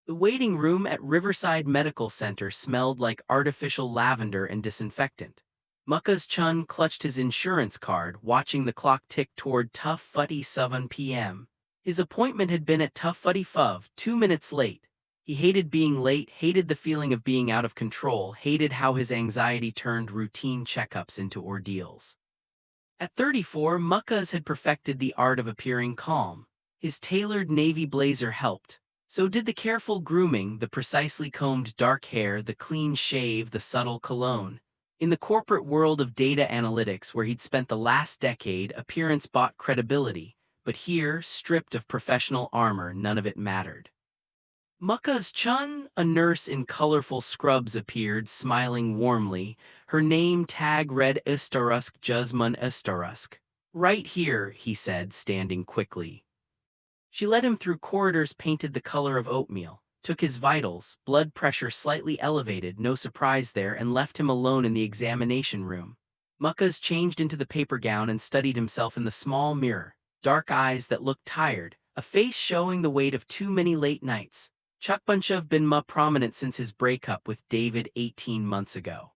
The waiting room at Riverside Medical Center smelled like artificial lavender and disinfectant. Mukka's Chun clutched his insurance card, watching the clock tick toward Tough Fuddy 7 p.m. His appointment had been at Tough Fuddy Fuv, 2 minutes late. He hated being late, hated the feeling of being out of control, hated how his anxiety turned routine checkups into ordeals. At 34, Mukkas had perfected the art of appearing calm. His tailored navy blazer helped. So did the careful grooming, the precisely combed dark hair, the clean shave, the subtle cologne. In the corporate world of data analytics where he'd spent the last decade, appearance bought credibility. But here, stripped of professional armor, none of it mattered. Mukka's Chun, a nurse in colorful scrubs, appeared, smiling warmly, her name tag read Istarusk Juzman Istarusk. Right here, he said, standing quickly. She led him through corridors painted the color of oatmeal, took his vitals, blood pressure slightly elevated, no surprise there, and left him alone in the examination room. Mukkas changed into the paper gown and studied himself in the small mirror, dark eyes that looked tired, a face showing the weight of too many late nights. Chukbunchev been prominent since his breakup with David 18 months ago.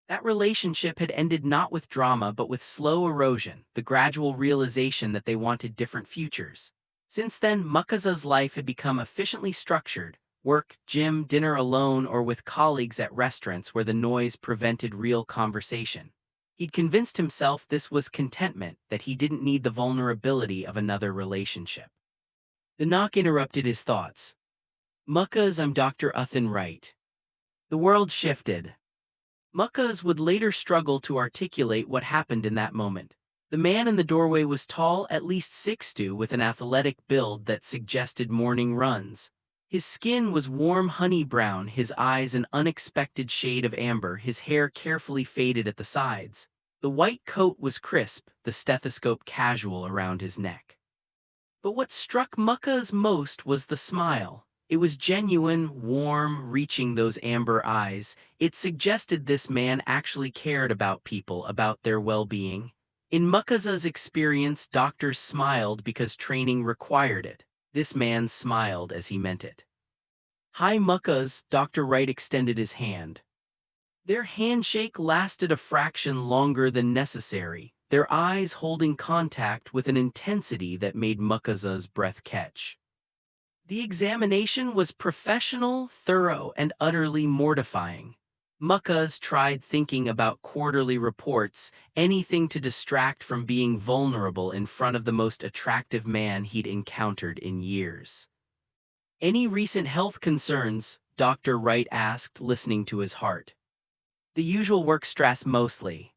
That relationship had ended not with drama but with slow erosion, the gradual realization that they wanted different futures. Since then, Mukka's life had become efficiently structured: work, gym, dinner alone or with colleagues at restaurants where the noise prevented real conversation. He'd convinced himself this was contentment, that he didn't need the vulnerability of another relationship. The knock interrupted his thoughts. Mukkas, I'm Dr. Uthan Wright. The world shifted. Mukkas would later struggle to articulate what happened in that moment. The man in the doorway was tall, at least 6'2", with an athletic build that suggested morning runs. His skin was warm honey brown, his eyes an unexpected shade of amber, his hair carefully faded at the sides. The white coat was crisp, the stethoscope casual around his neck. But what struck Mukkas most was the smile. It was genuine, warm, reaching those amber eyes. It suggested this man actually cared about people, about their well-being. In Mukka's experience, doctors smiled because training required it. This man smiled as he meant it. Hi Mukkas, Dr. Wright extended his hand. Their handshake lasted a fraction longer than necessary, their eyes holding contact with an intensity that made Mukka's breath catch. The examination was professional, thorough, and utterly mortifying. Mukkas tried thinking about quarterly reports, anything to distract from being vulnerable in front of the most attractive man he'd encountered in years. Any recent health concerns? Dr. Wright asked, listening to his heart. The usual work stress mostly.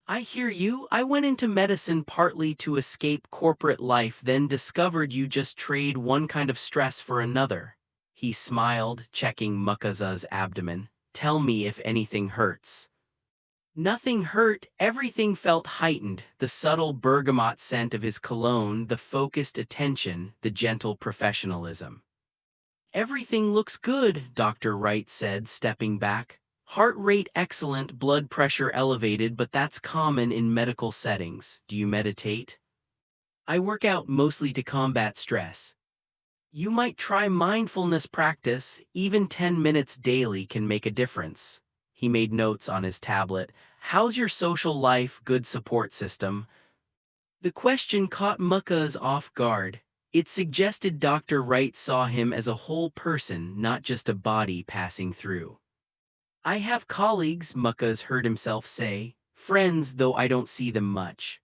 I hear you. I went into medicine partly to escape corporate life, then discovered you just trade one kind of stress for another. He smiled, checking Mukka's abdomen. Tell me if anything hurts. Nothing hurt, everything felt heightened, the subtle bergamot scent of his cologne, the focused attention, the gentle professionalism. Everything looks good, Dr. Wright said, stepping back. Heart rate excellent, blood pressure elevated, but that's common in medical settings. Do you meditate? I work out mostly to combat stress. You might try mindfulness practice, even 10 minutes daily can make a difference. He made notes on his tablet. How's your social life, good support system? The question caught Mukkas off guard. It suggested Dr. Wright saw him as a whole person, not just a body passing through. I have colleagues, Mukkas heard himself say, friends, though I don't see them much.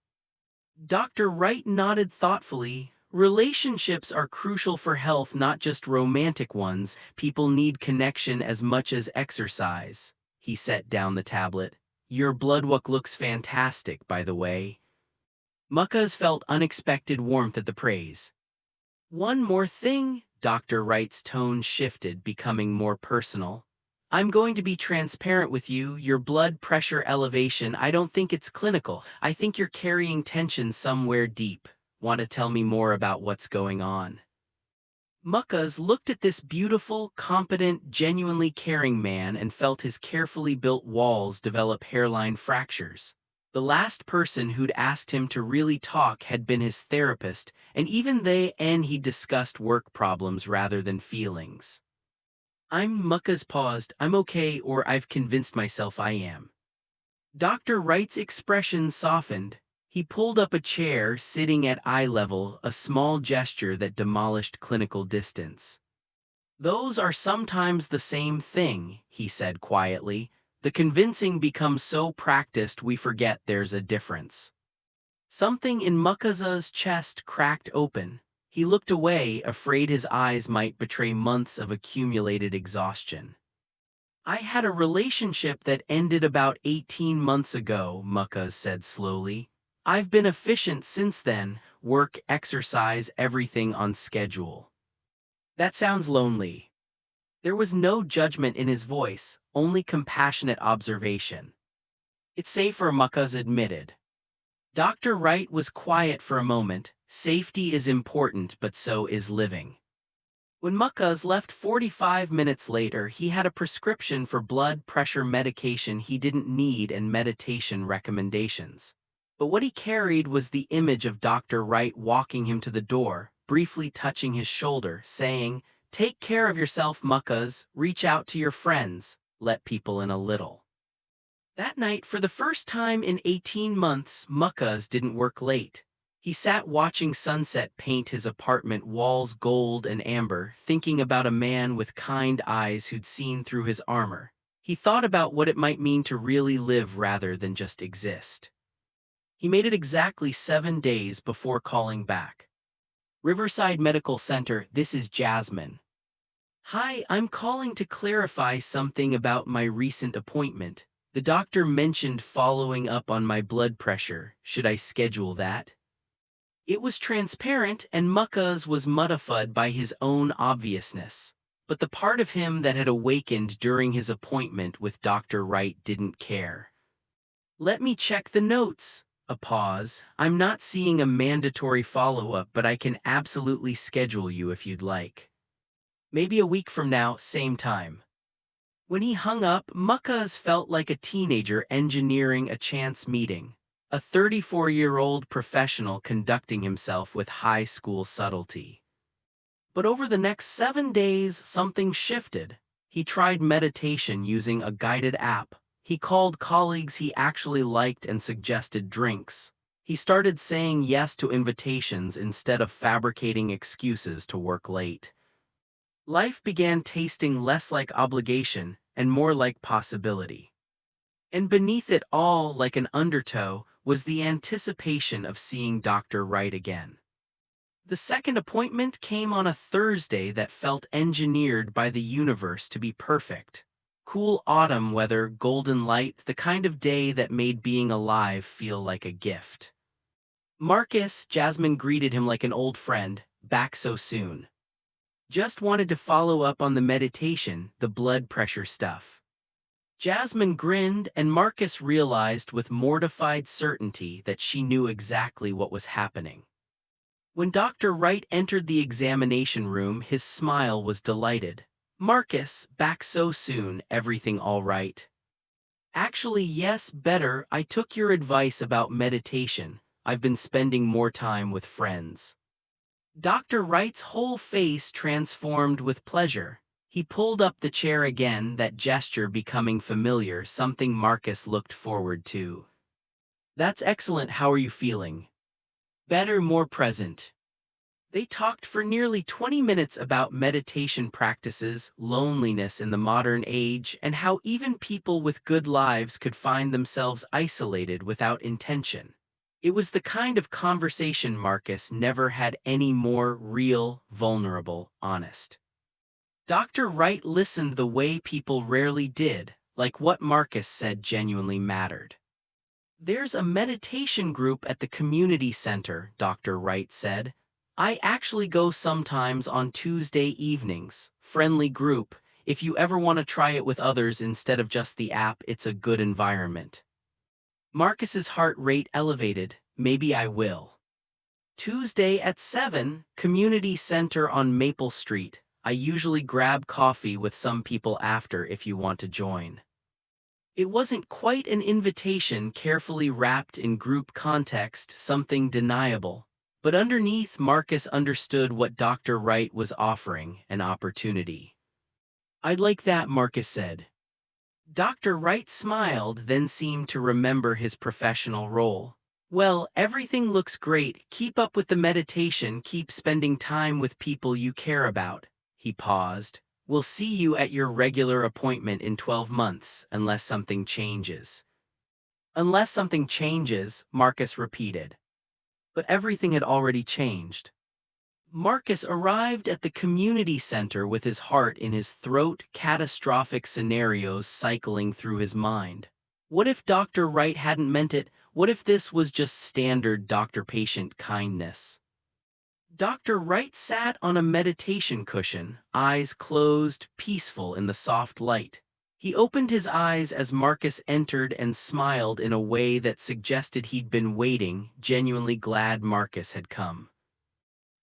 Dr. Wright nodded thoughtfully. Relationships are crucial for health, not just romantic ones. People need connection as much as exercise. He set down the tablet. Your blood work looks fantastic, by the way. Mukkas felt unexpected warmth at the praise. One more thing, Dr. Wright's tone shifted, becoming more personal. I'm going to be transparent with you. Your blood pressure elevation, I don't think it's clinical. I think you're carrying tension somewhere deep. Want to tell me more about what's going on? Mukkas looked at this beautiful, competent, genuinely caring man and felt his carefully built walls develop hairline fractures. The last person who'd asked him to really talk had been his therapist, and even he discussed work problems rather than feelings. I'm Mucka's paused, I'm okay, or I've convinced myself I am. Dr. Wright's expression softened. He pulled up a chair, sitting at eye level, a small gesture that demolished clinical distance. Those are sometimes the same thing, he said quietly. The convincing becomes so practiced we forget there's a difference. Something in Mukaza's chest cracked open. He looked away, afraid his eyes might betray months of accumulated exhaustion. I had a relationship that ended about 18 months ago, Mukaz said slowly. I've been efficient since then, work, exercise, everything on schedule. That sounds lonely. There was no judgment in his voice, only compassionate observation. It's safer, Mukaz admitted. Dr. Wright was quiet for a moment. Safety is important, but so is living. When Mukaz left 45 minutes later, he had a prescription for blood pressure medication he didn't need and meditation recommendations. But what he carried was the image of Dr. Wright walking him to the door, briefly touching his shoulder, saying, "Take care of yourself, Mukaz, reach out to your friends, let people in a little." That night, for the first time in 18 months, Mukaz didn't work late. He sat watching sunset paint his apartment walls gold and amber, thinking about a man with kind eyes who'd seen through his armor. He thought about what it might mean to really live rather than just exist. He made it exactly 7 days before calling back. Riverside Medical Center, this is Jasmine. Hi, I'm calling to clarify something about my recent appointment. The doctor mentioned following up on my blood pressure. Should I schedule that? It was transparent, and Mukaz was muddified by his own obviousness. But the part of him that had awakened during his appointment with Dr. Wright didn't care. Let me check the notes. A pause. I'm not seeing a mandatory follow-up, but I can absolutely schedule you if you'd like. Maybe a week from now, same time. When he hung up, Mukaz felt like a teenager engineering a chance meeting. A 34-year-old professional conducting himself with high school subtlety. But over the next 7 days, something shifted. He tried meditation using a guided app. He called colleagues he actually liked and suggested drinks. He started saying yes to invitations instead of fabricating excuses to work late. Life began tasting less like obligation and more like possibility. And beneath it all, like an undertow, was the anticipation of seeing Dr. Wright again. The second appointment came on a Thursday that felt engineered by the universe to be perfect. Cool autumn weather, golden light, the kind of day that made being alive feel like a gift. Marcus, Jasmine greeted him like an old friend, back so soon. Just wanted to follow up on the meditation, the blood pressure stuff. Jasmine grinned, and Marcus realized with mortified certainty that she knew exactly what was happening. When Dr. Wright entered the examination room, his smile was delighted. "Marcus, back so soon, everything all right?" "Actually, yes, better. I took your advice about meditation. I've been spending more time with friends." Dr. Wright's whole face transformed with pleasure. He pulled up the chair again, that gesture becoming familiar, something Marcus looked forward to. "That's excellent. How are you feeling?" "Better, more present." They talked for nearly 20 minutes about meditation practices, loneliness in the modern age, and how even people with good lives could find themselves isolated without intention. It was the kind of conversation Marcus never had any more real, vulnerable, honest. Dr. Wright listened the way people rarely did, like what Marcus said genuinely mattered. "There's a meditation group at the community center," Dr. Wright said. "I actually go sometimes on Tuesday evenings. Friendly group. If you ever want to try it with others instead of just the app, it's a good environment." Marcus's heart rate elevated. "Maybe I will." "Tuesday at 7, community center on Maple Street. I usually grab coffee with some people after if you want to join." It wasn't quite an invitation carefully wrapped in group context, something deniable. But underneath, Marcus understood what Dr. Wright was offering, an opportunity. "I'd like that," Marcus said. Dr. Wright smiled, then seemed to remember his professional role. "Well, everything looks great. Keep up with the meditation, keep spending time with people you care about." He paused. "We'll see you at your regular appointment in 12 months, unless something changes." "Unless something changes," Marcus repeated. But everything had already changed. Marcus arrived at the community center with his heart in his throat, catastrophic scenarios cycling through his mind. What if Dr. Wright hadn't meant it? What if this was just standard doctor-patient kindness? Dr. Wright sat on a meditation cushion, eyes closed, peaceful in the soft light. He opened his eyes as Marcus entered and smiled in a way that suggested he'd been waiting, genuinely glad Marcus had come.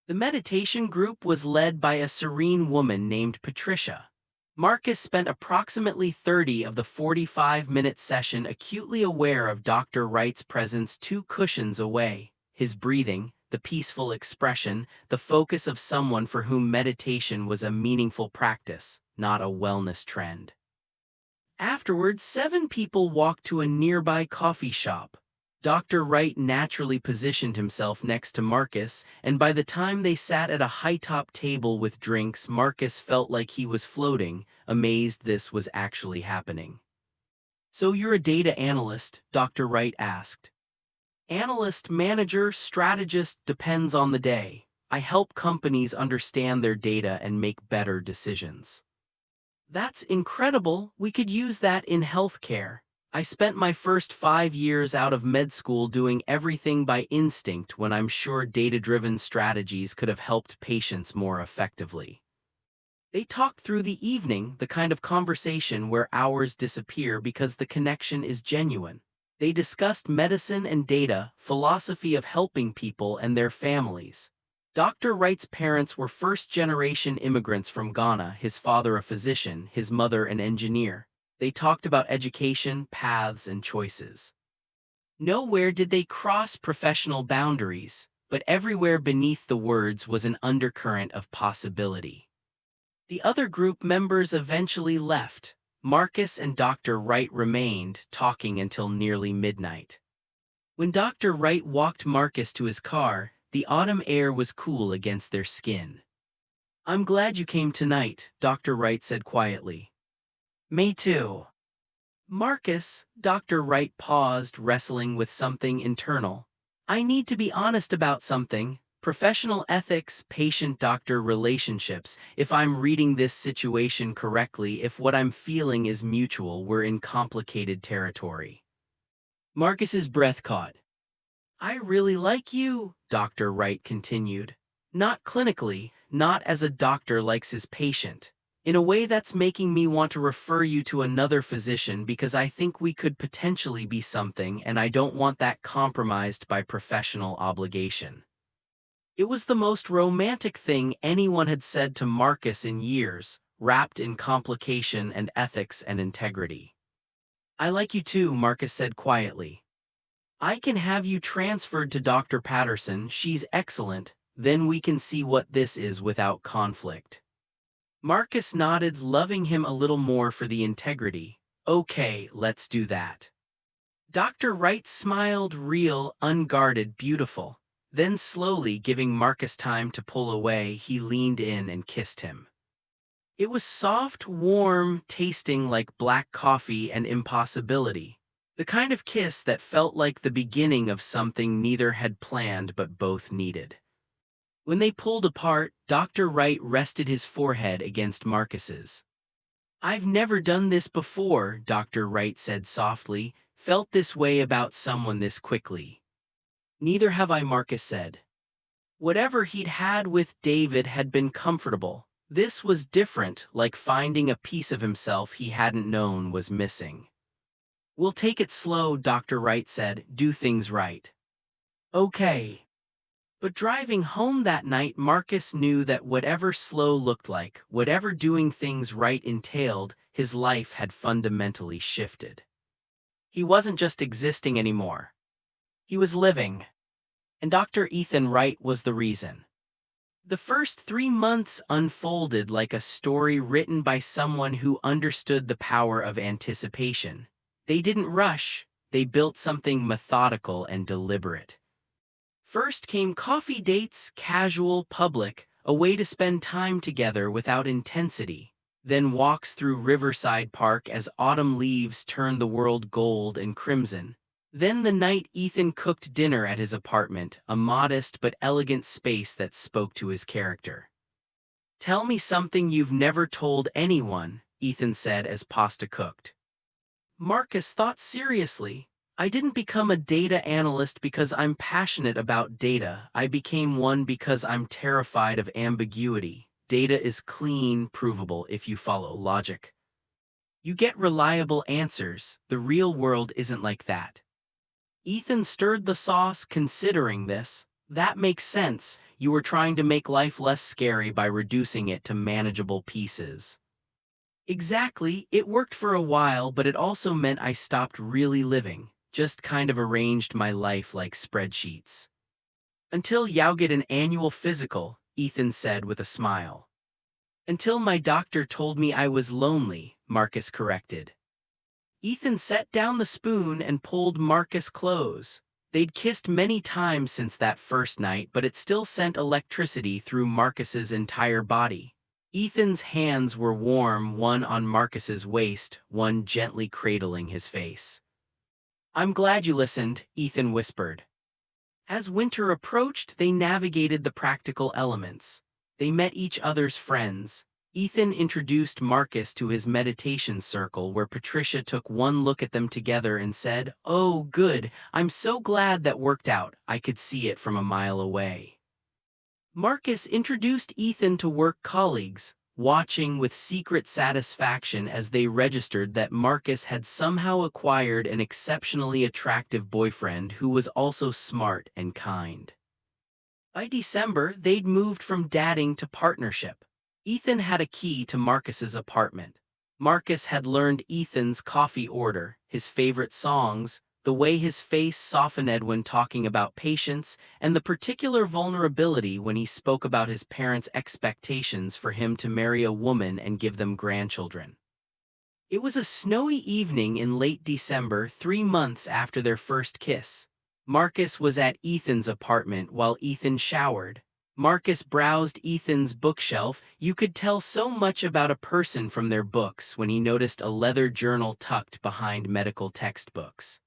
The meditation group was led by a serene woman named Patricia. Marcus spent approximately 30 of the 45-minute session acutely aware of Dr. Wright's presence 2 cushions away, his breathing, the peaceful expression, the focus of someone for whom meditation was a meaningful practice, not a wellness trend. Afterwards, 7 people walked to a nearby coffee shop. Dr. Wright naturally positioned himself next to Marcus, and by the time they sat at a high-top table with drinks, Marcus felt like he was floating, amazed this was actually happening. "So you're a data analyst?" Dr. Wright asked. "Analyst, manager, strategist, depends on the day. I help companies understand their data and make better decisions." "That's incredible. We could use that in healthcare. I spent my first 5 years out of med school doing everything by instinct when I'm sure data-driven strategies could have helped patients more effectively." They talked through the evening, the kind of conversation where hours disappear because the connection is genuine. They discussed medicine and data, philosophy of helping people and their families. Dr. Wright's parents were first-generation immigrants from Ghana, his father a physician, his mother an engineer. They talked about education, paths, and choices. Nowhere did they cross professional boundaries, but everywhere beneath the words was an undercurrent of possibility. The other group members eventually left. Marcus and Dr. Wright remained, talking until nearly midnight. When Dr. Wright walked Marcus to his car, the autumn air was cool against their skin. "I'm glad you came tonight," Dr. Wright said quietly. "Me too." "Marcus," Dr. Wright paused, wrestling with something internal. "I need to be honest about something. Professional ethics, patient-doctor relationships. If I'm reading this situation correctly, if what I'm feeling is mutual, we're in complicated territory." Marcus's breath caught. "I really like you," Dr. Wright continued. "Not clinically, not as a doctor likes his patient. In a way that's making me want to refer you to another physician because I think we could potentially be something, and I don't want that compromised by professional obligation." It was the most romantic thing anyone had said to Marcus in years, wrapped in complication and ethics and integrity. "I like you too," Marcus said quietly. "I can have you transferred to Dr. Patterson, she's excellent, then we can see what this is without conflict." Marcus nodded, loving him a little more for the integrity. "Okay, let's do that." Dr. Wright smiled, real, unguarded, beautiful. Then slowly, giving Marcus time to pull away, he leaned in and kissed him. It was soft, warm, tasting like black coffee and impossibility. The kind of kiss that felt like the beginning of something neither had planned but both needed. When they pulled apart, Dr. Wright rested his forehead against Marcus's. "I've never done this before," Dr. Wright said softly, "felt this way about someone this quickly." "Neither have I," Marcus said. Whatever he'd had with David had been comfortable. This was different, like finding a piece of himself he hadn't known was missing. "We'll take it slow," Dr. Wright said, "do things right." "Okay." But driving home that night, Marcus knew that whatever slow looked like, whatever doing things right entailed, his life had fundamentally shifted. He wasn't just existing anymore. He was living. And Dr. Ethan Wright was the reason. The first 3 months unfolded like a story written by someone who understood the power of anticipation. They didn't rush, they built something methodical and deliberate. First came coffee dates, casual, public, a way to spend time together without intensity. Then walks through Riverside Park as autumn leaves turn the world gold and crimson. Then the night Ethan cooked dinner at his apartment, a modest but elegant space that spoke to his character. "Tell me something you've never told anyone," Ethan said as pasta cooked. Marcus thought seriously. "I didn't become a data analyst because I'm passionate about data. I became one because I'm terrified of ambiguity. Data is clean, provable if you follow logic. You get reliable answers. The real world isn't like that." Ethan stirred the sauce, considering this. "That makes sense. You were trying to make life less scary by reducing it to manageable pieces." "Exactly. It worked for a while, but it also meant I stopped really living. Just kind of arranged my life like spreadsheets." "Until you get an annual physical," Ethan said with a smile. "Until my doctor told me I was lonely," Marcus corrected. Ethan set down the spoon and pulled Marcus close. They'd kissed many times since that first night, but it still sent electricity through Marcus's entire body. Ethan's hands were warm, one on Marcus's waist, one gently cradling his face. "I'm glad you listened," Ethan whispered. As winter approached, they navigated the practical elements. They met each other's friends. Ethan introduced Marcus to his meditation circle, where Patricia took one look at them together and said, "Oh, good, I'm so glad that worked out. I could see it from a mile away." Marcus introduced Ethan to work colleagues, watching with secret satisfaction as they registered that Marcus had somehow acquired an exceptionally attractive boyfriend who was also smart and kind. By December, they'd moved from dating to partnership. Ethan had a key to Marcus's apartment. Marcus had learned Ethan's coffee order, his favorite songs, the way his face softened when talking about patience, and the particular vulnerability when he spoke about his parents' expectations for him to marry a woman and give them grandchildren. It was a snowy evening in late December, 3 months after their first kiss. Marcus was at Ethan's apartment while Ethan showered. Marcus browsed Ethan's bookshelf. You could tell so much about a person from their books when he noticed a leather journal tucked behind medical textbooks.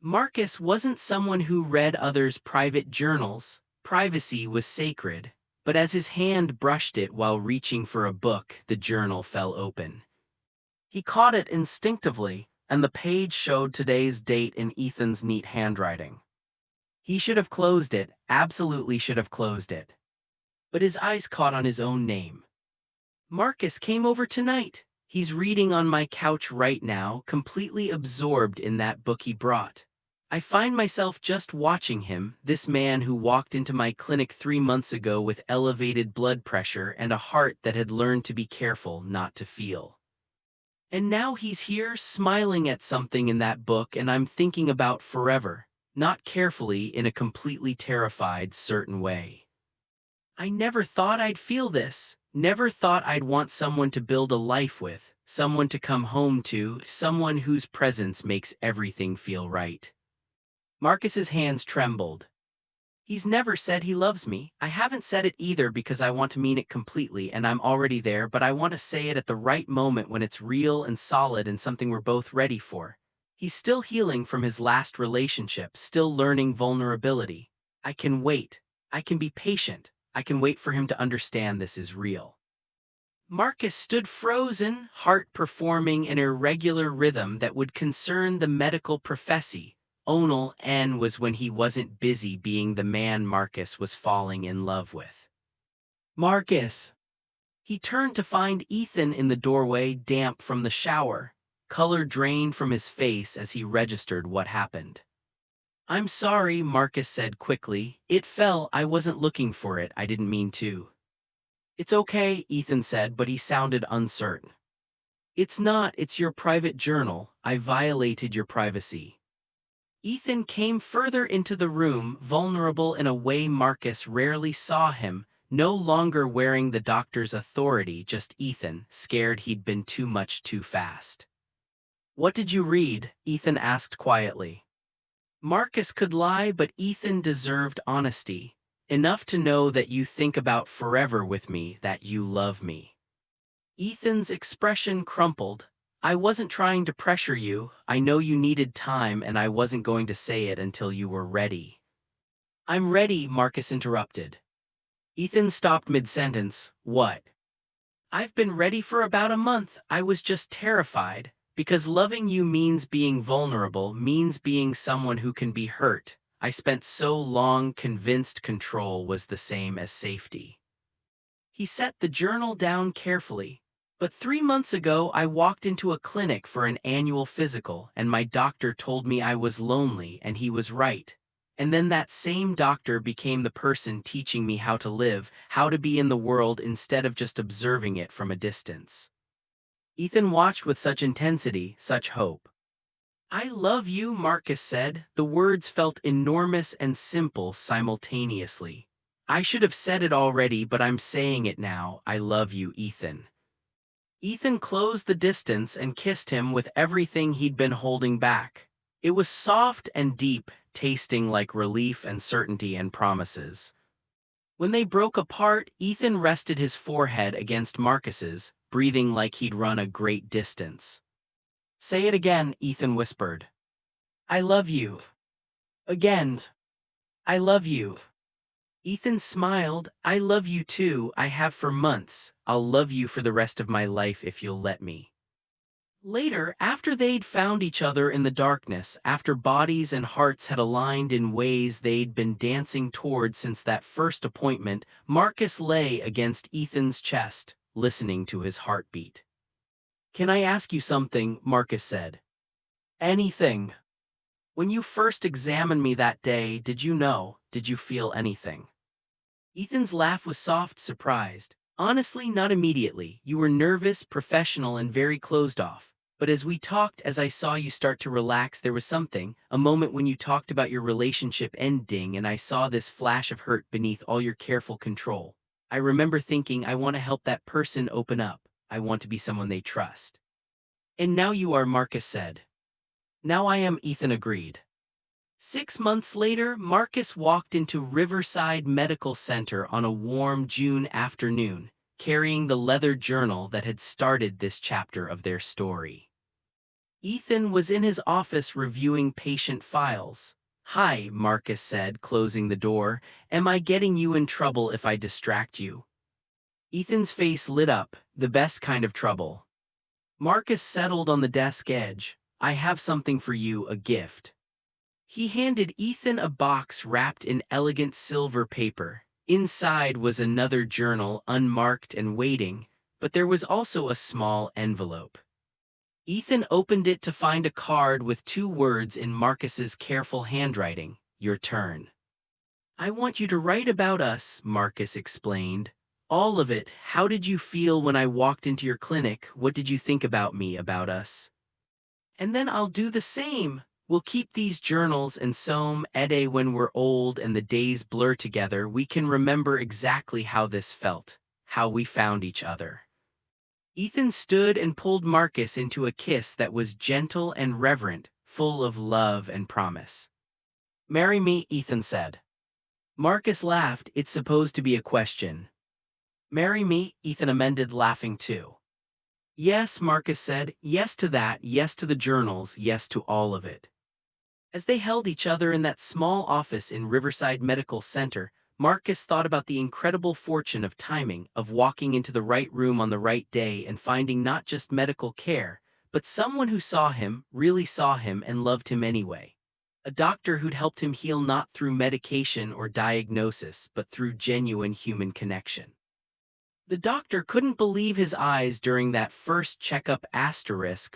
Marcus wasn't someone who read others' private journals. Privacy was sacred. But as his hand brushed it while reaching for a book, the journal fell open. He caught it instinctively, and the page showed today's date in Ethan's neat handwriting. He should have closed it, absolutely should have closed it. But his eyes caught on his own name. "Marcus came over tonight. He's reading on my couch right now, completely absorbed in that book he brought. I find myself just watching him, this man who walked into my clinic 3 months ago with elevated blood pressure and a heart that had learned to be careful not to feel. And now he's here, smiling at something in that book, and I'm thinking about forever. Not carefully, in a completely terrified, certain way. I never thought I'd feel this, never thought I'd want someone to build a life with, someone to come home to, someone whose presence makes everything feel right." Marcus's hands trembled. "He's never said he loves me. I haven't said it either because I want to mean it completely and I'm already there, but I want to say it at the right moment when it's real and solid and something we're both ready for. He's still healing from his last relationship, still learning vulnerability. I can wait. I can be patient. I can wait for him to understand this is real." Marcus stood frozen, heart performing an irregular rhythm that would concern the medical profession. Only N was when he wasn't busy being the man Marcus was falling in love with. "Marcus!" He turned to find Ethan in the doorway, damp from the shower. Color drained from his face as he registered what happened. "I'm sorry," Marcus said quickly. "It fell. I wasn't looking for it. I didn't mean to." "It's okay," Ethan said, but he sounded uncertain. It's not, it's your private journal. I violated your privacy. Ethan came further into the room, vulnerable in a way Marcus rarely saw him, no longer wearing the doctor's authority, just Ethan, scared he'd been too much too fast. What did you read? Ethan asked quietly. Marcus could lie, but Ethan deserved honesty. Enough to know that you think about forever with me, that you love me. Ethan's expression crumpled. I wasn't trying to pressure you. I know you needed time and I wasn't going to say it until you were ready. I'm ready, Marcus interrupted. Ethan stopped mid-sentence. What? I've been ready for about a month. I was just terrified. Because loving you means being vulnerable, means being someone who can be hurt. I spent so long convinced control was the same as safety. He set the journal down carefully. But 3 months ago I walked into a clinic for an annual physical and my doctor told me I was lonely and he was right. And then that same doctor became the person teaching me how to live, how to be in the world instead of just observing it from a distance. Ethan watched with such intensity, such hope. I love you, Marcus said. The words felt enormous and simple simultaneously. I should have said it already, but I'm saying it now. I love you, Ethan. Ethan closed the distance and kissed him with everything he'd been holding back. It was soft and deep, tasting like relief and certainty and promises. When they broke apart, Ethan rested his forehead against Marcus's, breathing like he'd run a great distance. Say it again, Ethan whispered. I love you. Again. I love you. Ethan smiled. I love you too. I have for months. I'll love you for the rest of my life if you'll let me. Later, after they'd found each other in the darkness, after bodies and hearts had aligned in ways they'd been dancing toward since that first appointment, Marcus lay against Ethan's chest, listening to his heartbeat. Can I ask you something? Marcus said. Anything. When you first examined me that day, did you feel anything? Ethan's laugh was soft, surprised. Honestly, not immediately. You were nervous, professional, and very closed off. But as we talked, as I saw you start to relax, there was something, a moment when you talked about your relationship ending and I saw this flash of hurt beneath all your careful control. I remember thinking, I want to help that person open up. I want to be someone they trust. And now you are, Marcus said. Now I am, Ethan agreed. 6 months later, Marcus walked into Riverside Medical Center on a warm June afternoon, carrying the leather journal that had started this chapter of their story. Ethan was in his office reviewing patient files. Hi, Marcus said, closing the door. Am I getting you in trouble if I distract you? Ethan's face lit up, the best kind of trouble. Marcus settled on the desk edge. I have something for you, a gift. He handed Ethan a box wrapped in elegant silver paper. Inside was another journal, unmarked and waiting, but there was also a small envelope. Ethan opened it to find a card with 2 words in Marcus's careful handwriting, your turn. I want you to write about us, Marcus explained. All of it. How did you feel when I walked into your clinic? What did you think about me, about us? And then I'll do the same. We'll keep these journals and some Ede when we're old and the days blur together, we can remember exactly how this felt, how we found each other. Ethan stood and pulled Marcus into a kiss that was gentle and reverent, full of love and promise. Marry me, Ethan said. Marcus laughed. It's supposed to be a question. Marry me, Ethan amended, laughing too. Yes, Marcus said, yes to that, yes to the journals, yes to all of it. As they held each other in that small office in Riverside Medical Center, Marcus thought about the incredible fortune of timing, of walking into the right room on the right day and finding not just medical care, but someone who saw him, really saw him and loved him anyway. A doctor who'd helped him heal not through medication or diagnosis, but through genuine human connection. The doctor couldn't believe his eyes during that first checkup,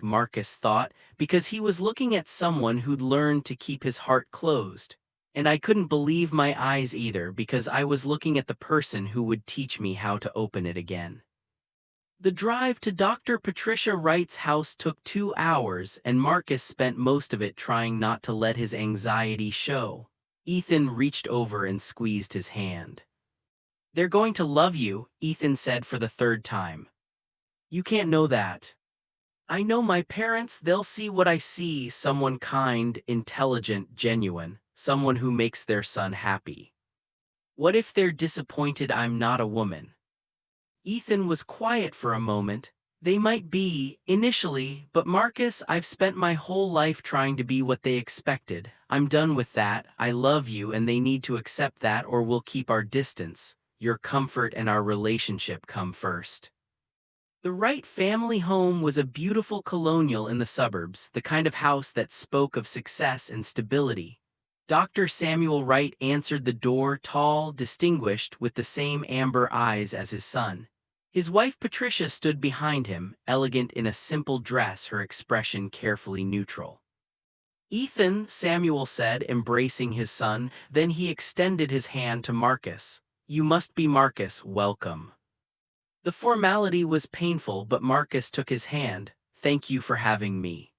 Marcus thought, because he was looking at someone who'd learned to keep his heart closed. And I couldn't believe my eyes either because I was looking at the person who would teach me how to open it again. The drive to Dr. Patricia Wright's house took 2 hours, and Marcus spent most of it trying not to let his anxiety show. Ethan reached over and squeezed his hand. "They're going to love you," Ethan said for the third time. "You can't know that. I know my parents, they'll see what I see, someone kind, intelligent, genuine, someone who makes their son happy. What if they're disappointed I'm not a woman?" Ethan was quiet for a moment. "They might be, initially, but Marcus, I've spent my whole life trying to be what they expected. I'm done with that. I love you and they need to accept that or we'll keep our distance. Your comfort and our relationship come first." The Wright family home was a beautiful colonial in the suburbs, the kind of house that spoke of success and stability. Dr. Samuel Wright answered the door, tall, distinguished, with the same amber eyes as his son. His wife Patricia stood behind him, elegant in a simple dress, her expression carefully neutral. "Ethan," Samuel said, embracing his son, then he extended his hand to Marcus. "You must be Marcus, welcome." The formality was painful, but Marcus took his hand. "Thank you for having me."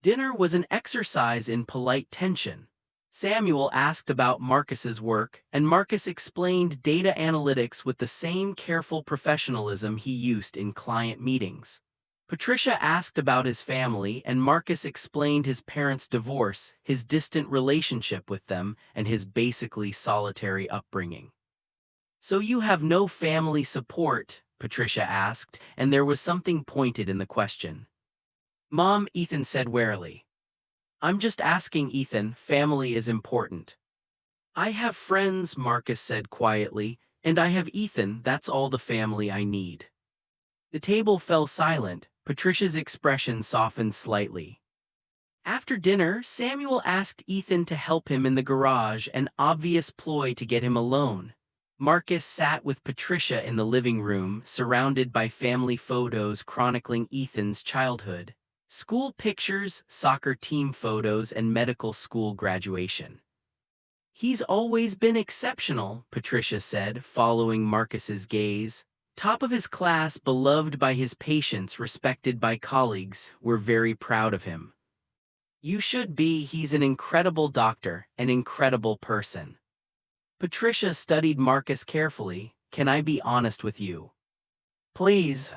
Dinner was an exercise in polite tension. Samuel asked about Marcus's work, and Marcus explained data analytics with the same careful professionalism he used in client meetings. Patricia asked about his family, and Marcus explained his parents' divorce, his distant relationship with them, and his basically solitary upbringing. "So you have no family support?" Patricia asked, and there was something pointed in the question. "Mom," Ethan said warily. "I'm just asking, Ethan, family is important." "I have friends," Marcus said quietly, "and I have Ethan, that's all the family I need." The table fell silent. Patricia's expression softened slightly. After dinner, Samuel asked Ethan to help him in the garage, an obvious ploy to get him alone. Marcus sat with Patricia in the living room, surrounded by family photos chronicling Ethan's childhood. School pictures, soccer team photos, and medical school graduation. "He's always been exceptional," Patricia said, following Marcus's gaze. "Top of his class, beloved by his patients, respected by colleagues. We're very proud of him." "You should be. He's an incredible doctor, an incredible person." Patricia studied Marcus carefully. "Can I be honest with you?" "Please."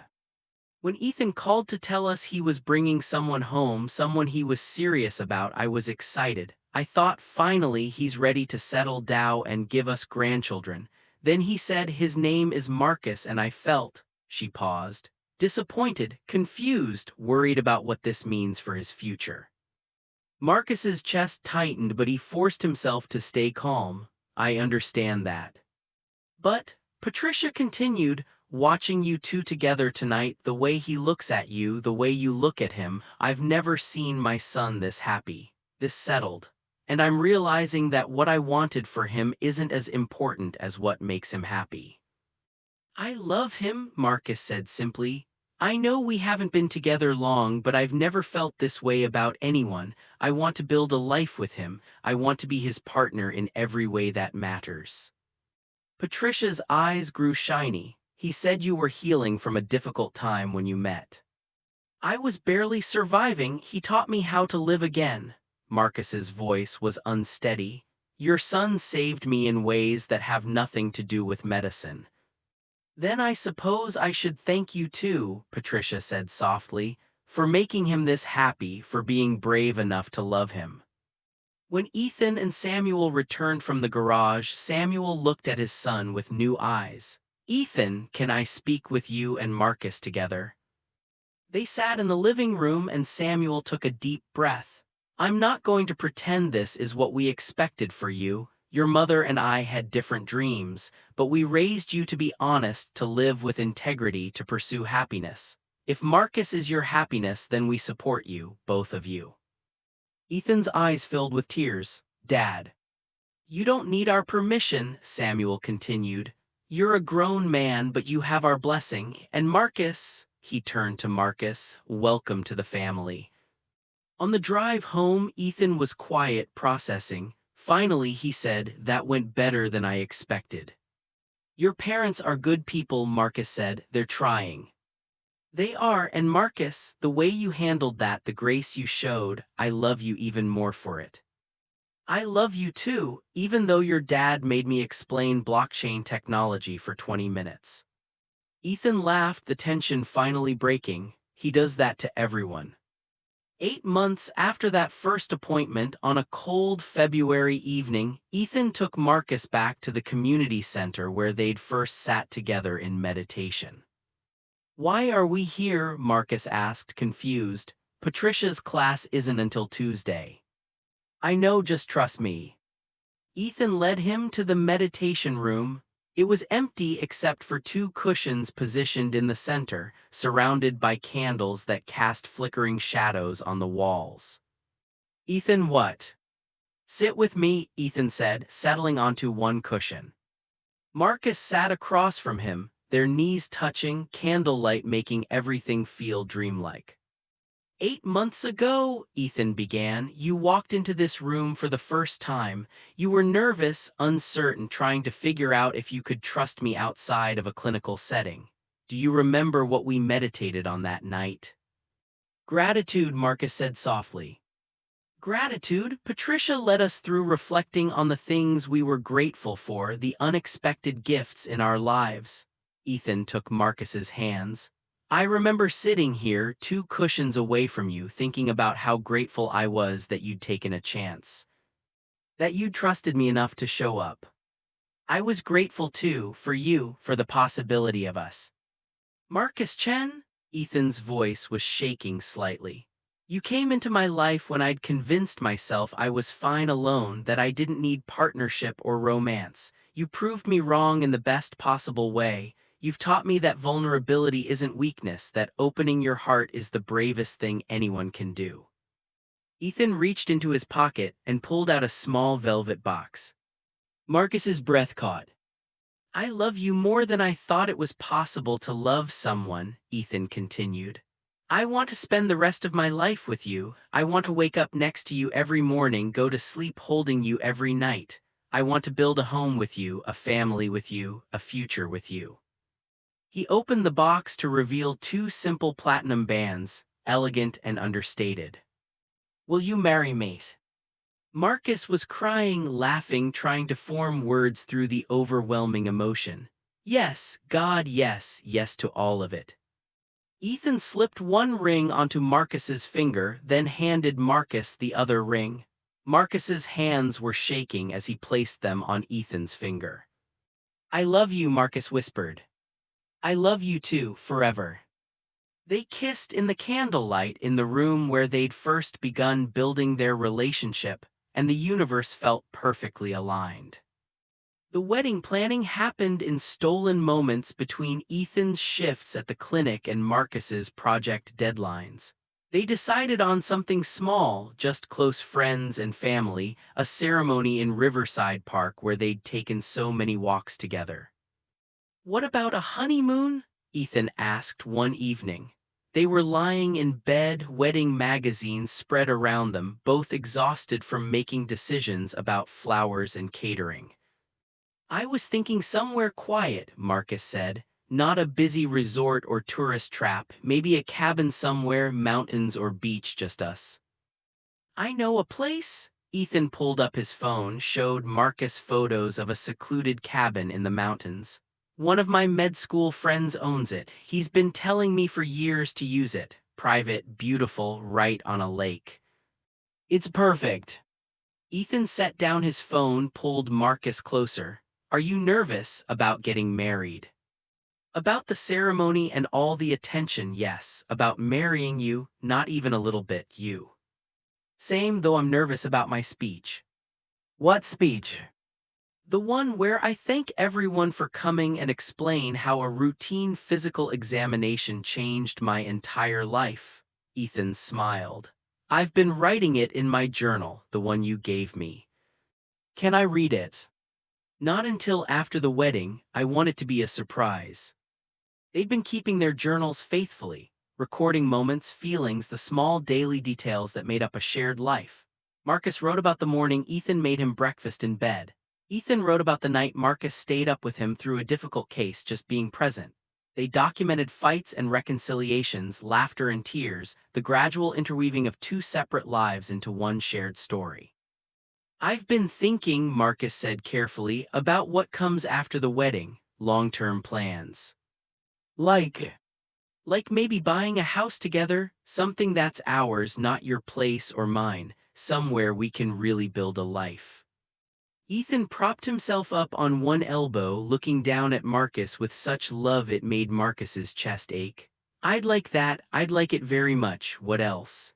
"When Ethan called to tell us he was bringing someone home, someone he was serious about, I was excited. I thought, finally, he's ready to settle down and give us grandchildren. Then he said his name is Marcus and I felt," she paused, "disappointed, confused, worried about what this means for his future." Marcus's chest tightened, but he forced himself to stay calm. "I understand that. But," Patricia continued, "watching you two together tonight, the way he looks at you, the way you look at him, I've never seen my son this happy, this settled. And I'm realizing that what I wanted for him isn't as important as what makes him happy." "I love him," Marcus said simply. "I know we haven't been together long, but I've never felt this way about anyone. I want to build a life with him. I want to be his partner in every way that matters." Patricia's eyes grew shiny. "He said you were healing from a difficult time when you met." "I was barely surviving. He taught me how to live again." Marcus's voice was unsteady. "Your son saved me in ways that have nothing to do with medicine." "Then I suppose I should thank you too," Patricia said softly, "for making him this happy, for being brave enough to love him." When Ethan and Samuel returned from the garage, Samuel looked at his son with new eyes. "Ethan, can I speak with you and Marcus together?" They sat in the living room and Samuel took a deep breath. "I'm not going to pretend this is what we expected for you. Your mother and I had different dreams, but we raised you to be honest, to live with integrity, to pursue happiness. If Marcus is your happiness, then we support you, both of you." Ethan's eyes filled with tears. "Dad." "You don't need our permission," Samuel continued. "You're a grown man, but you have our blessing. And Marcus," he turned to Marcus, "welcome to the family." On the drive home, Ethan was quiet, processing. Finally, he said, "That went better than I expected." "Your parents are good people," Marcus said. "They're trying." They are, and Marcus, the way you handled that, the grace you showed, I love you even more for it. I love you too, even though your dad made me explain blockchain technology for 20 minutes. Ethan laughed, the tension finally breaking. He does that to everyone. 8 months after that first appointment, on a cold February evening, Ethan took Marcus back to the community center where they'd first sat together in meditation. "Why are we here?" Marcus asked, confused. "Patricia's class isn't until Tuesday." "I know, just trust me." Ethan led him to the meditation room. It was empty except for two cushions positioned in the center, surrounded by candles that cast flickering shadows on the walls. "Ethan, what?" "Sit with me," Ethan said, settling onto one cushion. Marcus sat across from him, their knees touching, candlelight making everything feel dreamlike. "8 months ago," Ethan began, "you walked into this room for the first time. You were nervous, uncertain, trying to figure out if you could trust me outside of a clinical setting. Do you remember what we meditated on that night?" "Gratitude," Marcus said softly. "Gratitude?" Patricia led us through, reflecting on the things we were grateful for, the unexpected gifts in our lives. Ethan took Marcus's hands. "I remember sitting here, two cushions away from you, thinking about how grateful I was that you'd taken a chance. That you'd trusted me enough to show up. I was grateful too, for you, for the possibility of us." "Marcus Chen?" Ethan's voice was shaking slightly. "You came into my life when I'd convinced myself I was fine alone, that I didn't need partnership or romance. You proved me wrong in the best possible way. You've taught me that vulnerability isn't weakness, that opening your heart is the bravest thing anyone can do." Ethan reached into his pocket and pulled out a small velvet box. Marcus's breath caught. "I love you more than I thought it was possible to love someone," Ethan continued. "I want to spend the rest of my life with you. I want to wake up next to you every morning, go to sleep holding you every night. I want to build a home with you, a family with you, a future with you." He opened the box to reveal two simple platinum bands, elegant and understated. "Will you marry me?" Marcus was crying, laughing, trying to form words through the overwhelming emotion. "Yes, God, yes, yes to all of it." Ethan slipped one ring onto Marcus's finger, then handed Marcus the other ring. Marcus's hands were shaking as he placed them on Ethan's finger. "I love you," Marcus whispered. "I love you too, forever." They kissed in the candlelight in the room where they'd first begun building their relationship, and the universe felt perfectly aligned. The wedding planning happened in stolen moments between Ethan's shifts at the clinic and Marcus's project deadlines. They decided on something small, just close friends and family, a ceremony in Riverside Park where they'd taken so many walks together. "What about a honeymoon?" Ethan asked one evening. They were lying in bed, wedding magazines spread around them, both exhausted from making decisions about flowers and catering. "I was thinking somewhere quiet," Marcus said. "Not a busy resort or tourist trap, maybe a cabin somewhere, mountains or beach, just us." "I know a place." Ethan pulled up his phone, showed Marcus photos of a secluded cabin in the mountains. "One of my med school friends owns it. He's been telling me for years to use it. Private, beautiful, right on a lake. It's perfect." Ethan set down his phone, pulled Marcus closer. "Are you nervous about getting married?" "About the ceremony and all the attention, yes. About marrying you, not even a little bit, you." "Same, though I'm nervous about my speech." "What speech?" "The one where I thank everyone for coming and explain how a routine physical examination changed my entire life." Ethan smiled. "I've been writing it in my journal, the one you gave me." "Can I read it?" "Not until after the wedding. I want it to be a surprise." They'd been keeping their journals faithfully, recording moments, feelings, the small daily details that made up a shared life. Marcus wrote about the morning Ethan made him breakfast in bed. Ethan wrote about the night Marcus stayed up with him through a difficult case, just being present. They documented fights and reconciliations, laughter and tears, the gradual interweaving of two separate lives into one shared story. "I've been thinking," Marcus said carefully, "about what comes after the wedding, long-term plans. Like, like maybe buying a house together, something that's ours, not your place or mine, somewhere we can really build a life." Ethan propped himself up on one elbow, looking down at Marcus with such love it made Marcus's chest ache. "I'd like that, I'd like it very much. What else?"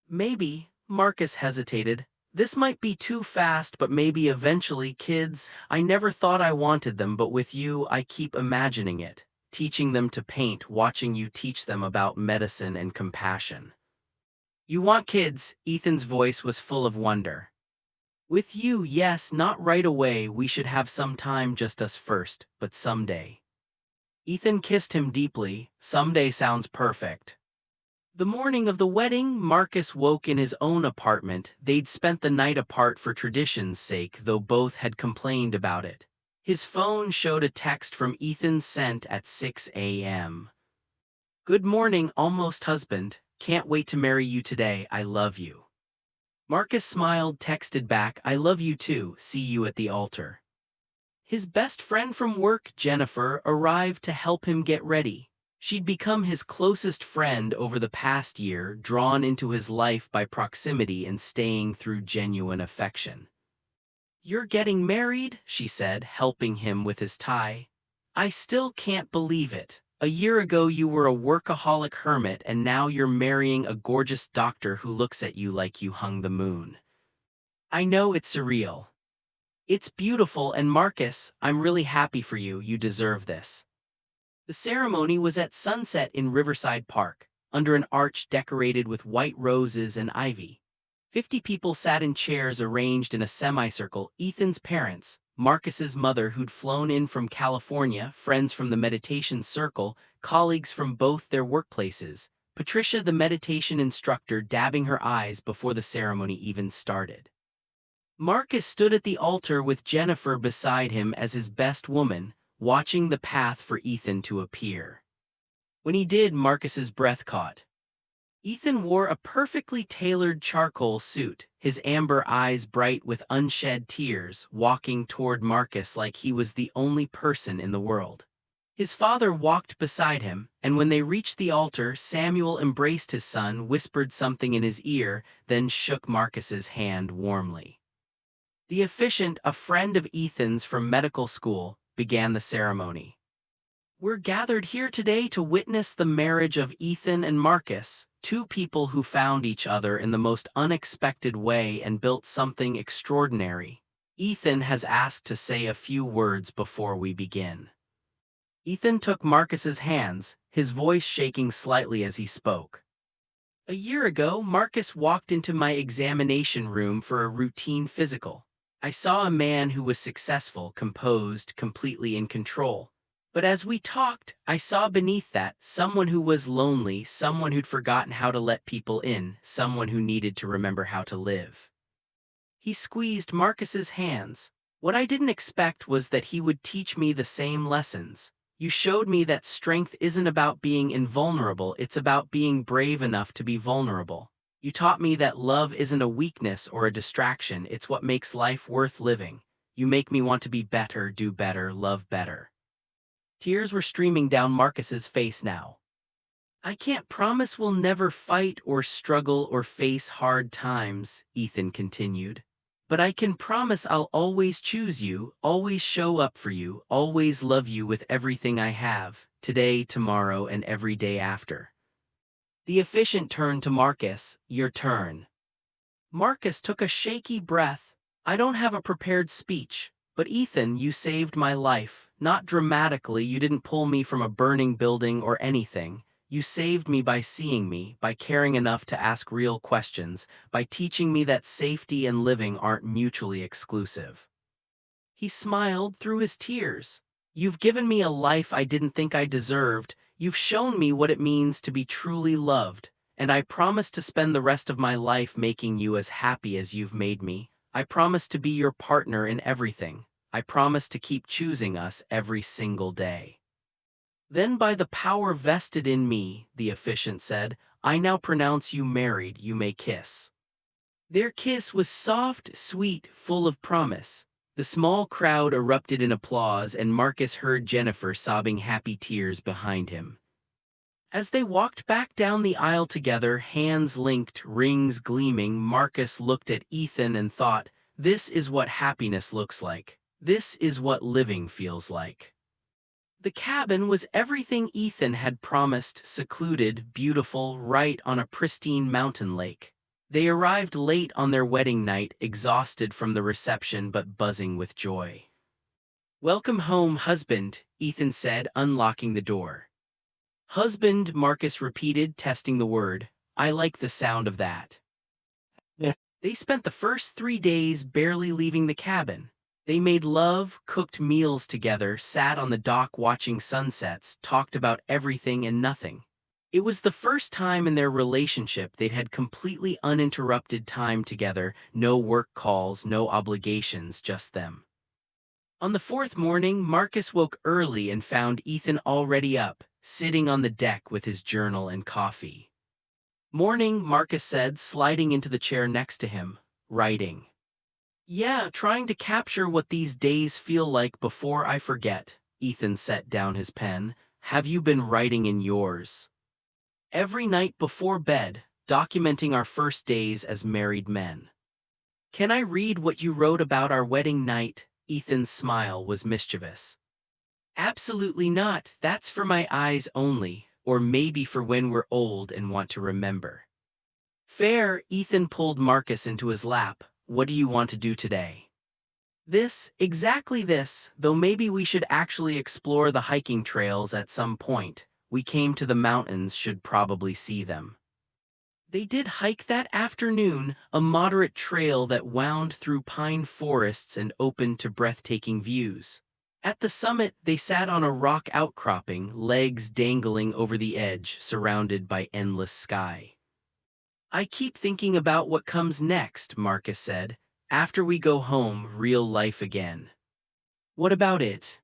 "Maybe," Marcus hesitated. "This might be too fast, but maybe eventually kids. I never thought I wanted them, but with you, I keep imagining it. Teaching them to paint, watching you teach them about medicine and compassion." "You want kids?" Ethan's voice was full of wonder. "With you, yes, not right away. We should have some time, just us first, but someday." Ethan kissed him deeply. Someday sounds perfect. The morning of the wedding, Marcus woke in his own apartment. They'd spent the night apart for tradition's sake, though both had complained about it. His phone showed a text from Ethan sent at 6 a.m. "Good morning, almost husband. Can't wait to marry you today. I love you." Marcus smiled, texted back, "I love you too. See you at the altar." His best friend from work, Jennifer, arrived to help him get ready. She'd become his closest friend over the past year, drawn into his life by proximity and staying through genuine affection. "You're getting married?" she said, helping him with his tie. "I still can't believe it. A year ago you were a workaholic hermit and now you're marrying a gorgeous doctor who looks at you like you hung the moon." "I know, it's surreal." "It's beautiful, and Marcus, I'm really happy for you. You deserve this." The ceremony was at sunset in Riverside Park, under an arch decorated with white roses and ivy. 50 people sat in chairs arranged in a semicircle. Ethan's parents, Marcus's mother who'd flown in from California, friends from the meditation circle, colleagues from both their workplaces, Patricia the meditation instructor dabbing her eyes before the ceremony even started. Marcus stood at the altar with Jennifer beside him as his best woman, watching the path for Ethan to appear. When he did, Marcus's breath caught. Ethan wore a perfectly tailored charcoal suit, his amber eyes bright with unshed tears, walking toward Marcus like he was the only person in the world. His father walked beside him, and when they reached the altar, Samuel embraced his son, whispered something in his ear, then shook Marcus's hand warmly. The officiant, a friend of Ethan's from medical school, began the ceremony. "We're gathered here today to witness the marriage of Ethan and Marcus, two people who found each other in the most unexpected way and built something extraordinary. Ethan has asked to say a few words before we begin." Ethan took Marcus's hands, his voice shaking slightly as he spoke. "A year ago, Marcus walked into my examination room for a routine physical. I saw a man who was successful, composed, completely in control. But as we talked, I saw beneath that someone who was lonely, someone who'd forgotten how to let people in, someone who needed to remember how to live." He squeezed Marcus's hands. "What I didn't expect was that he would teach me the same lessons. You showed me that strength isn't about being invulnerable, it's about being brave enough to be vulnerable. You taught me that love isn't a weakness or a distraction, it's what makes life worth living. You make me want to be better, do better, love better." Tears were streaming down Marcus's face now. "I can't promise we'll never fight or struggle or face hard times," Ethan continued. "But I can promise I'll always choose you, always show up for you, always love you with everything I have, today, tomorrow, and every day after." The officiant turned to Marcus. "Your turn." Marcus took a shaky breath. "I don't have a prepared speech, but Ethan, you saved my life. Not dramatically, you didn't pull me from a burning building or anything. You saved me by seeing me, by caring enough to ask real questions, by teaching me that safety and living aren't mutually exclusive." He smiled through his tears. "You've given me a life I didn't think I deserved. You've shown me what it means to be truly loved, and I promise to spend the rest of my life making you as happy as you've made me. I promise to be your partner in everything. I promise to keep choosing us every single day." Then by the power vested in me, the officiant said, I now pronounce you married, you may kiss. Their kiss was soft, sweet, full of promise. The small crowd erupted in applause and Marcus heard Jennifer sobbing happy tears behind him. As they walked back down the aisle together, hands linked, rings gleaming, Marcus looked at Ethan and thought, this is what happiness looks like. This is what living feels like. The cabin was everything Ethan had promised, secluded, beautiful, right on a pristine mountain lake. They arrived late on their wedding night, exhausted from the reception but buzzing with joy. Welcome home, husband, Ethan said, unlocking the door. Husband, Marcus repeated, testing the word. I like the sound of that. Yeah. They spent the first 3 days barely leaving the cabin. They made love, cooked meals together, sat on the dock watching sunsets, talked about everything and nothing. It was the first time in their relationship they'd had completely uninterrupted time together, no work calls, no obligations, just them. On the 4th morning, Marcus woke early and found Ethan already up, sitting on the deck with his journal and coffee. Morning, Marcus said, sliding into the chair next to him, writing. Yeah, trying to capture what these days feel like before I forget. Ethan set down his pen. Have you been writing in yours? Every night before bed, documenting our first days as married men. Can I read what you wrote about our wedding night? Ethan's smile was mischievous. Absolutely not, that's for my eyes only, or maybe for when we're old and want to remember. Fair, Ethan pulled Marcus into his lap. What do you want to do today? This, exactly this, though maybe we should actually explore the hiking trails at some point. We came to the mountains, should probably see them. They did hike that afternoon, a moderate trail that wound through pine forests and opened to breathtaking views. At the summit, they sat on a rock outcropping, legs dangling over the edge, surrounded by endless sky. I keep thinking about what comes next, Marcus said. After we go home, real life again. What about it?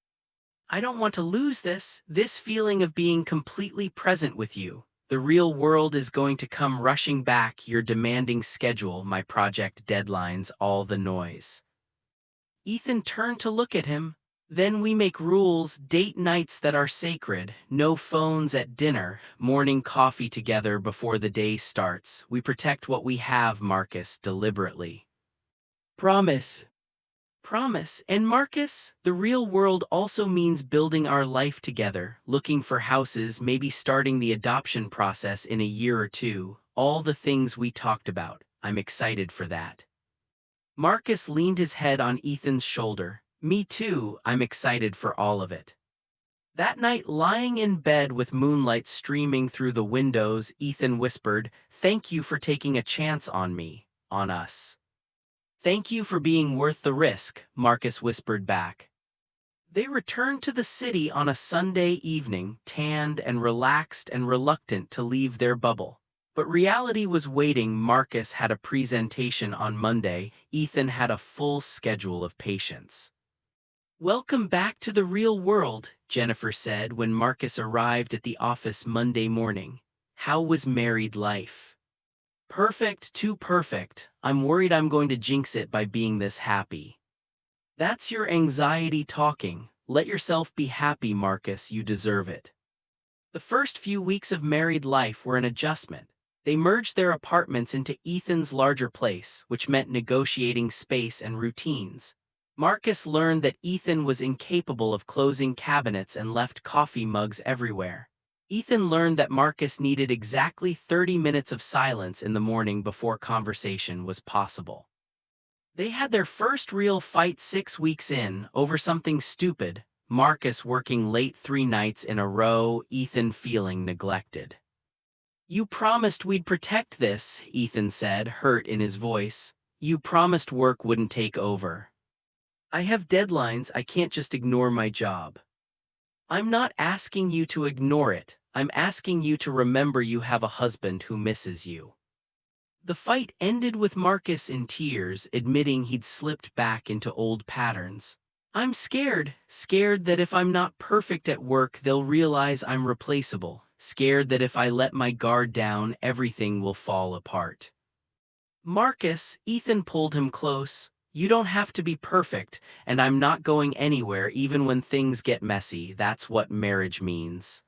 I don't want to lose this feeling of being completely present with you. The real world is going to come rushing back, your demanding schedule, my project deadlines, all the noise. Ethan turned to look at him. Then we make rules, date nights that are sacred, no phones at dinner, morning coffee together before the day starts. We protect what we have, Marcus, deliberately. Promise. Promise. And Marcus, the real world also means building our life together, looking for houses, maybe starting the adoption process in a year or two, all the things we talked about. I'm excited for that. Marcus leaned his head on Ethan's shoulder. Me too, I'm excited for all of it. That night, lying in bed with moonlight streaming through the windows, Ethan whispered, Thank you for taking a chance on me, on us. Thank you for being worth the risk, Marcus whispered back. They returned to the city on a Sunday evening, tanned and relaxed and reluctant to leave their bubble. But reality was waiting. Marcus had a presentation on Monday. Ethan had a full schedule of patients. Welcome back to the real world, Jennifer said when Marcus arrived at the office Monday morning. How was married life? Perfect, too perfect. I'm worried I'm going to jinx it by being this happy. That's your anxiety talking. Let yourself be happy, Marcus, you deserve it. The first few weeks of married life were an adjustment. They merged their apartments into Ethan's larger place, which meant negotiating space and routines. Marcus learned that Ethan was incapable of closing cabinets and left coffee mugs everywhere. Ethan learned that Marcus needed exactly 30 minutes of silence in the morning before conversation was possible. They had their first real fight 6 weeks in, over something stupid, Marcus working late 3 nights in a row, Ethan feeling neglected. You promised we'd protect this, Ethan said, hurt in his voice. You promised work wouldn't take over. I have deadlines, I can't just ignore my job. I'm not asking you to ignore it, I'm asking you to remember you have a husband who misses you. The fight ended with Marcus in tears, admitting he'd slipped back into old patterns. I'm scared that if I'm not perfect at work, they'll realize I'm replaceable, scared that if I let my guard down, everything will fall apart. Marcus, Ethan pulled him close. You don't have to be perfect, and I'm not going anywhere even when things get messy. That's what marriage means.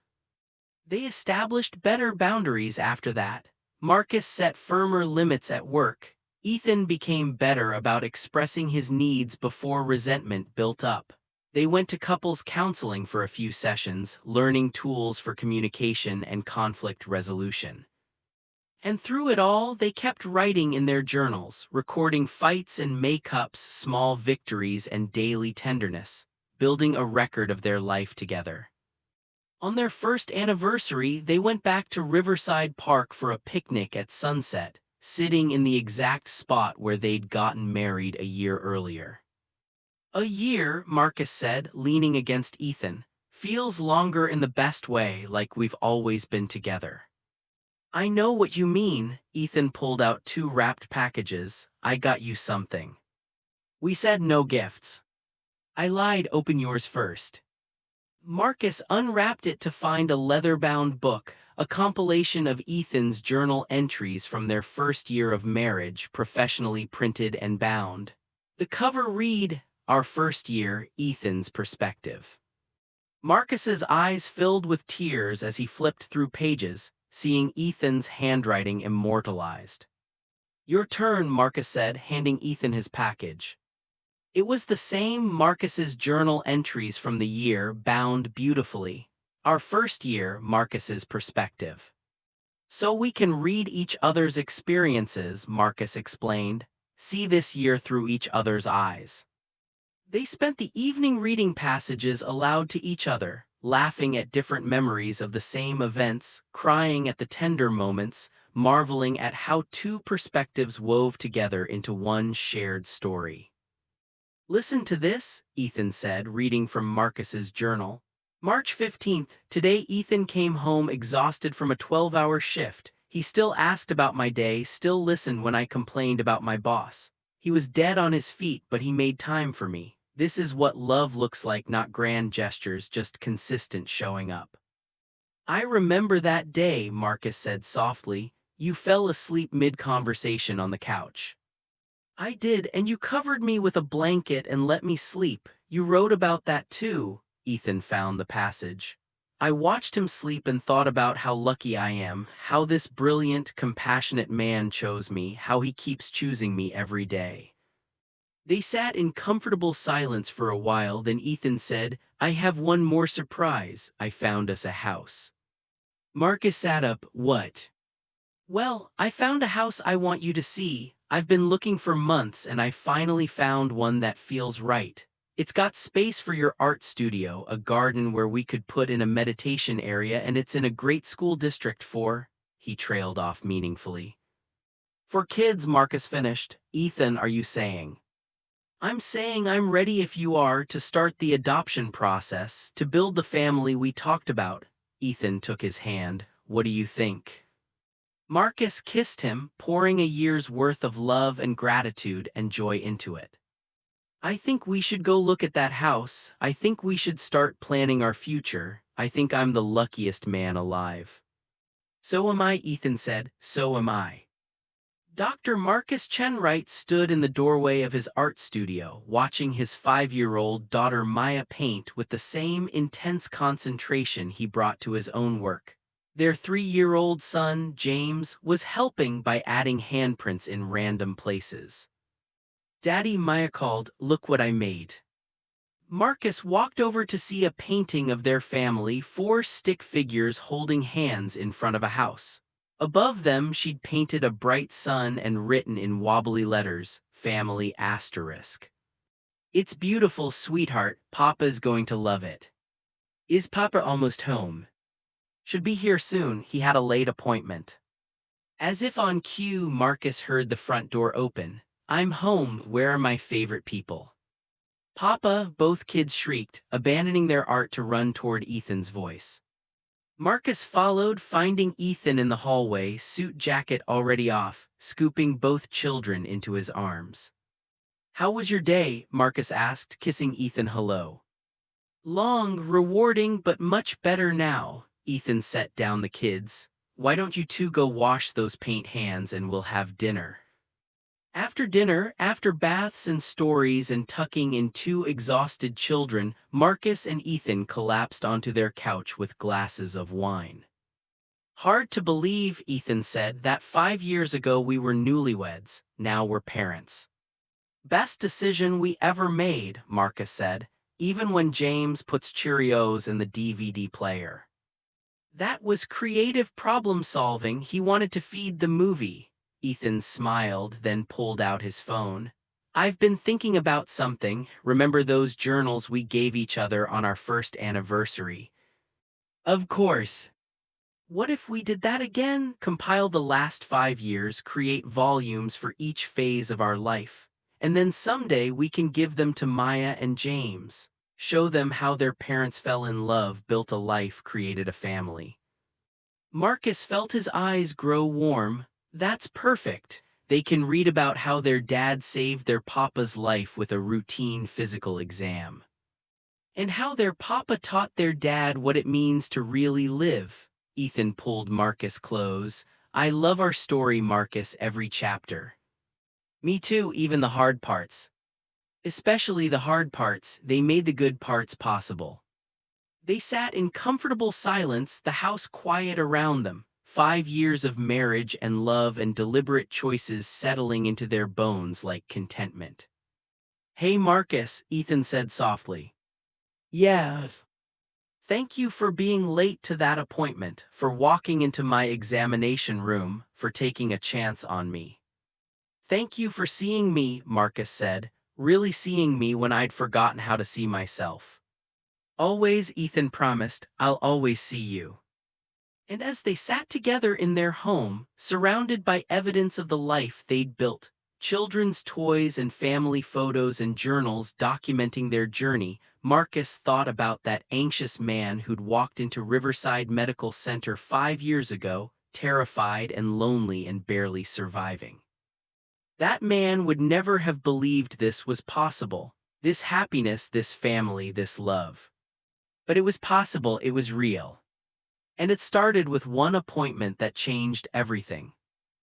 They established better boundaries after that. Marcus set firmer limits at work. Ethan became better about expressing his needs before resentment built up. They went to couples counseling for a few sessions, learning tools for communication and conflict resolution. And through it all, they kept writing in their journals, recording fights and makeups, small victories and daily tenderness, building a record of their life together. On their first anniversary, they went back to Riverside Park for a picnic at sunset, sitting in the exact spot where they'd gotten married a year earlier. A year, Marcus said, leaning against Ethan, feels longer in the best way, like we've always been together. I know what you mean. Ethan pulled out two wrapped packages. I got you something. We said no gifts. I lied, open yours first. Marcus unwrapped it to find a leather-bound book, a compilation of Ethan's journal entries from their first year of marriage, professionally printed and bound. The cover read, Our First Year, Ethan's Perspective. Marcus's eyes filled with tears as he flipped through pages, seeing Ethan's handwriting immortalized. Your turn, Marcus said, handing Ethan his package. It was the same Marcus's journal entries from the year, bound beautifully. Our first year, Marcus's perspective. So we can read each other's experiences, Marcus explained. See this year through each other's eyes. They spent the evening reading passages aloud to each other, laughing at different memories of the same events, crying at the tender moments, marveling at how two perspectives wove together into one shared story. Listen to this, Ethan said, reading from Marcus's journal. March 15th, today Ethan came home exhausted from a 12-hour shift. He still asked about my day, still listened when I complained about my boss. He was dead on his feet, but he made time for me. This is what love looks like, not grand gestures, just consistent showing up. I remember that day, Marcus said softly. You fell asleep mid-conversation on the couch. I did, and you covered me with a blanket and let me sleep. You wrote about that too. Ethan found the passage. I watched him sleep and thought about how lucky I am, how this brilliant, compassionate man chose me, how he keeps choosing me every day. They sat in comfortable silence for a while, then Ethan said, I have one more surprise. I found us a house. Marcus sat up. What? Well, I found a house I want you to see. I've been looking for months and I finally found one that feels right. It's got space for your art studio, a garden where we could put in a meditation area, and it's in a great school district for, he trailed off meaningfully. For kids, Marcus finished. Ethan, are you saying? I'm saying I'm ready if you are to start the adoption process, to build the family we talked about. Ethan took his hand. What do you think? Marcus kissed him, pouring a year's worth of love and gratitude and joy into it. I think we should go look at that house. I think we should start planning our future. I think I'm the luckiest man alive. So am I, Ethan said. So am I. Dr. Marcus Chenwright stood in the doorway of his art studio, watching his 5-year-old daughter Maya paint with the same intense concentration he brought to his own work. Their 3-year-old son, James, was helping by adding handprints in random places. Daddy, Maya called, look what I made. Marcus walked over to see a painting of their family, 4 stick figures holding hands in front of a house. Above them, she'd painted a bright sun and written in wobbly letters, Family Asterisk. It's beautiful, sweetheart. Papa's going to love it. Is Papa almost home? Should be here soon. He had a late appointment. As if on cue, Marcus heard the front door open. I'm home. Where are my favorite people? Papa, both kids shrieked, abandoning their art to run toward Ethan's voice. Marcus followed, finding Ethan in the hallway, suit jacket already off, scooping both children into his arms. "How was your day?" Marcus asked, kissing Ethan hello. "Long, rewarding, but much better now." Ethan set down the kids. "Why don't you two go wash those paint hands and we'll have dinner?" After dinner, after baths and stories and tucking in two exhausted children, Marcus and Ethan collapsed onto their couch with glasses of wine. "Hard to believe," Ethan said, "that 5 years ago we were newlyweds, now we're parents." "Best decision we ever made," Marcus said, "even when James puts Cheerios in the DVD player." "That was creative problem solving. He wanted to feed the movie." Ethan smiled, then pulled out his phone. "I've been thinking about something. Remember those journals we gave each other on our first anniversary?" "Of course." "What if we did that again? Compile the last 5 years, create volumes for each phase of our life. And then someday we can give them to Maya and James. Show them how their parents fell in love, built a life, created a family." Marcus felt his eyes grow warm. "That's perfect. They can read about how their dad saved their papa's life with a routine physical exam. And how their papa taught their dad what it means to really live." Ethan pulled Marcus close. "I love our story, Marcus, every chapter." "Me too, even the hard parts." "Especially the hard parts, they made the good parts possible." They sat in comfortable silence, the house quiet around them, 5 years of marriage and love and deliberate choices settling into their bones like contentment. "Hey Marcus," Ethan said softly. "Yes." "Thank you for being late to that appointment, for walking into my examination room, for taking a chance on me." "Thank you for seeing me," Marcus said, "really seeing me when I'd forgotten how to see myself." "Always," Ethan promised, "I'll always see you." And as they sat together in their home, surrounded by evidence of the life they'd built, children's toys and family photos and journals documenting their journey, Marcus thought about that anxious man who'd walked into Riverside Medical Center 5 years ago, terrified and lonely and barely surviving. That man would never have believed this was possible, this happiness, this family, this love. But it was possible, it was real. And it started with one appointment that changed everything.